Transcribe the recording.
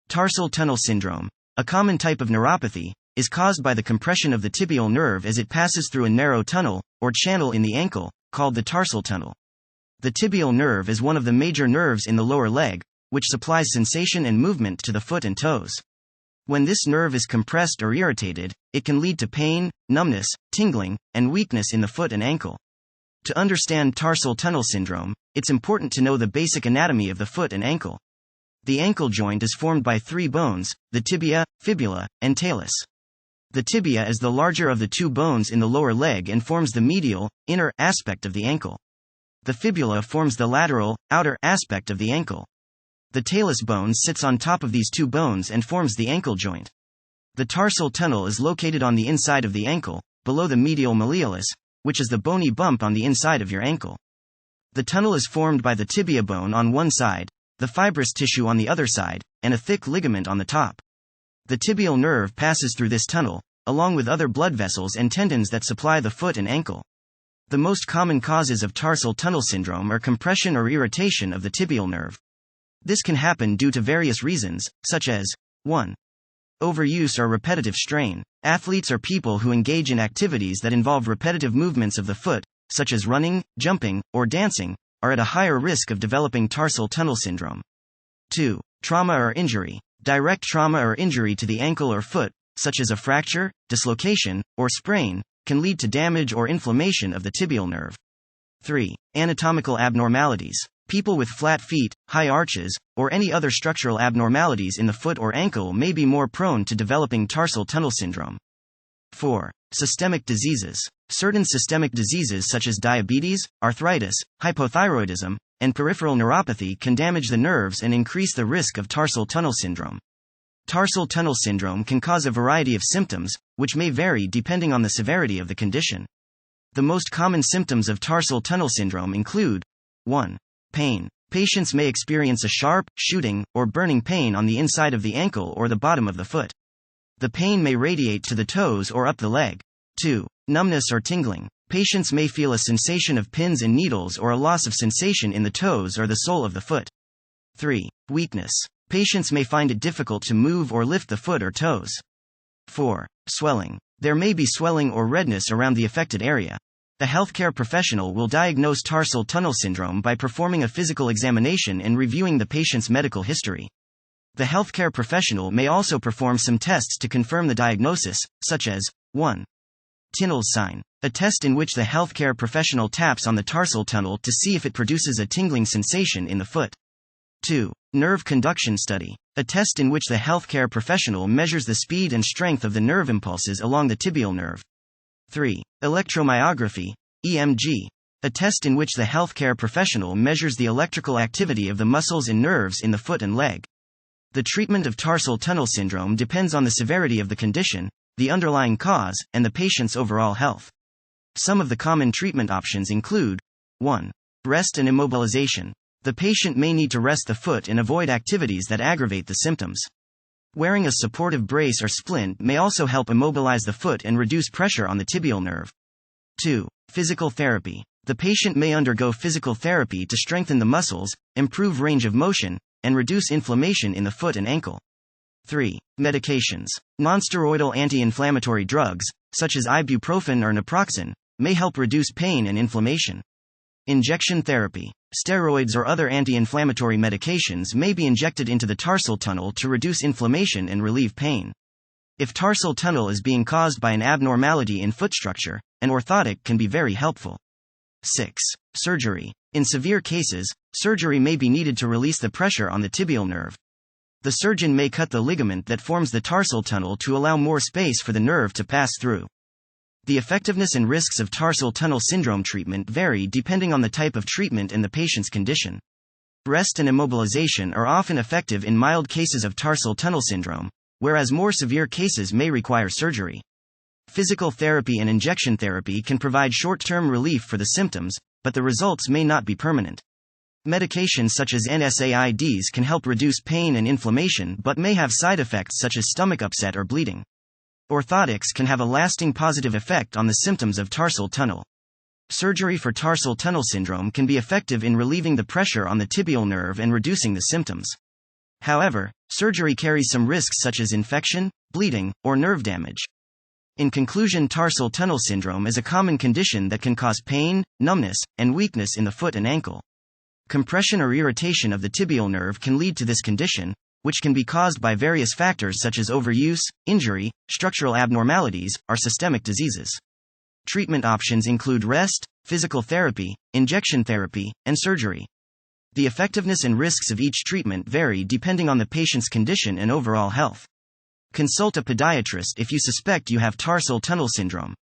Tarsal tunnel syndrome, a common type of neuropathy, is caused by the compression of the tibial nerve as it passes through a narrow tunnel, or channel in the ankle, called the tarsal tunnel. The tibial nerve is one of the major nerves in the lower leg, which supplies sensation and movement to the foot and toes. When this nerve is compressed or irritated, it can lead to pain, numbness, tingling, and weakness in the foot and ankle. To understand tarsal tunnel syndrome, it's important to know the basic anatomy of the foot and ankle. The ankle joint is formed by three bones, the tibia, fibula, and talus. The tibia is the larger of the two bones in the lower leg and forms the medial, inner, aspect of the ankle. The fibula forms the lateral, outer, aspect of the ankle. The talus bone sits on top of these two bones and forms the ankle joint. The tarsal tunnel is located on the inside of the ankle, below the medial malleolus, which is the bony bump on the inside of your ankle. The tunnel is formed by the tibia bone on one side, the fibrous tissue on the other side, and a thick ligament on the top. The tibial nerve passes through this tunnel, along with other blood vessels and tendons that supply the foot and ankle. The most common causes of tarsal tunnel syndrome are compression or irritation of the tibial nerve. This can happen due to various reasons, such as 1. Overuse or repetitive strain. Athletes or people who engage in activities that involve repetitive movements of the foot, such as running, jumping, or dancing, are at a higher risk of developing tarsal tunnel syndrome. 2. Trauma or injury. Direct trauma or injury to the ankle or foot, such as a fracture, dislocation, or sprain, can lead to damage or inflammation of the tibial nerve. 3. Anatomical abnormalities. People with flat feet, high arches, or any other structural abnormalities in the foot or ankle may be more prone to developing tarsal tunnel syndrome. 4. Systemic diseases. Certain systemic diseases such as diabetes, arthritis, hypothyroidism, and peripheral neuropathy can damage the nerves and increase the risk of tarsal tunnel syndrome. Tarsal tunnel syndrome can cause a variety of symptoms, which may vary depending on the severity of the condition. The most common symptoms of tarsal tunnel syndrome include 1. Pain. Patients may experience a sharp, shooting, or burning pain on the inside of the ankle or the bottom of the foot. The pain may radiate to the toes or up the leg. 2. Numbness or tingling. Patients may feel a sensation of pins and needles or a loss of sensation in the toes or the sole of the foot. 3. Weakness. Patients may find it difficult to move or lift the foot or toes. 4. Swelling. There may be swelling or redness around the affected area. A healthcare professional will diagnose tarsal tunnel syndrome by performing a physical examination and reviewing the patient's medical history. The healthcare professional may also perform some tests to confirm the diagnosis, such as 1. Tinel's sign, a test in which the healthcare professional taps on the tarsal tunnel to see if it produces a tingling sensation in the foot. 2. Nerve conduction study, a test in which the healthcare professional measures the speed and strength of the nerve impulses along the tibial nerve. 3. Electromyography, EMG, a test in which the healthcare professional measures the electrical activity of the muscles and nerves in the foot and leg. The treatment of tarsal tunnel syndrome depends on the severity of the condition, the underlying cause, and the patient's overall health. Some of the common treatment options include 1. Rest and immobilization. The patient may need to rest the foot and avoid activities that aggravate the symptoms. Wearing a supportive brace or splint may also help immobilize the foot and reduce pressure on the tibial nerve. 2. Physical therapy. The patient may undergo physical therapy to strengthen the muscles, improve range of motion, and reduce inflammation in the foot and ankle. 3. Medications. Nonsteroidal anti-inflammatory drugs, such as ibuprofen or naproxen, may help reduce pain and inflammation. Injection therapy. Steroids or other anti-inflammatory medications may be injected into the tarsal tunnel to reduce inflammation and relieve pain. If tarsal tunnel is being caused by an abnormality in foot structure, an orthotic can be very helpful. 6. Surgery. In severe cases, surgery may be needed to release the pressure on the tibial nerve. The surgeon may cut the ligament that forms the tarsal tunnel to allow more space for the nerve to pass through. The effectiveness and risks of tarsal tunnel syndrome treatment vary depending on the type of treatment and the patient's condition. Rest and immobilization are often effective in mild cases of tarsal tunnel syndrome, whereas more severe cases may require surgery. Physical therapy and injection therapy can provide short-term relief for the symptoms, but the results may not be permanent. Medications such as NSAIDs can help reduce pain and inflammation but may have side effects such as stomach upset or bleeding. Orthotics can have a lasting positive effect on the symptoms of tarsal tunnel. Surgery for tarsal tunnel syndrome can be effective in relieving the pressure on the tibial nerve and reducing the symptoms. However, surgery carries some risks such as infection, bleeding, or nerve damage. In conclusion, tarsal tunnel syndrome is a common condition that can cause pain, numbness, and weakness in the foot and ankle. Compression or irritation of the tibial nerve can lead to this condition, which can be caused by various factors such as overuse, injury, structural abnormalities, or systemic diseases. Treatment options include rest, physical therapy, injection therapy, and surgery. The effectiveness and risks of each treatment vary depending on the patient's condition and overall health. Consult a podiatrist if you suspect you have tarsal tunnel syndrome.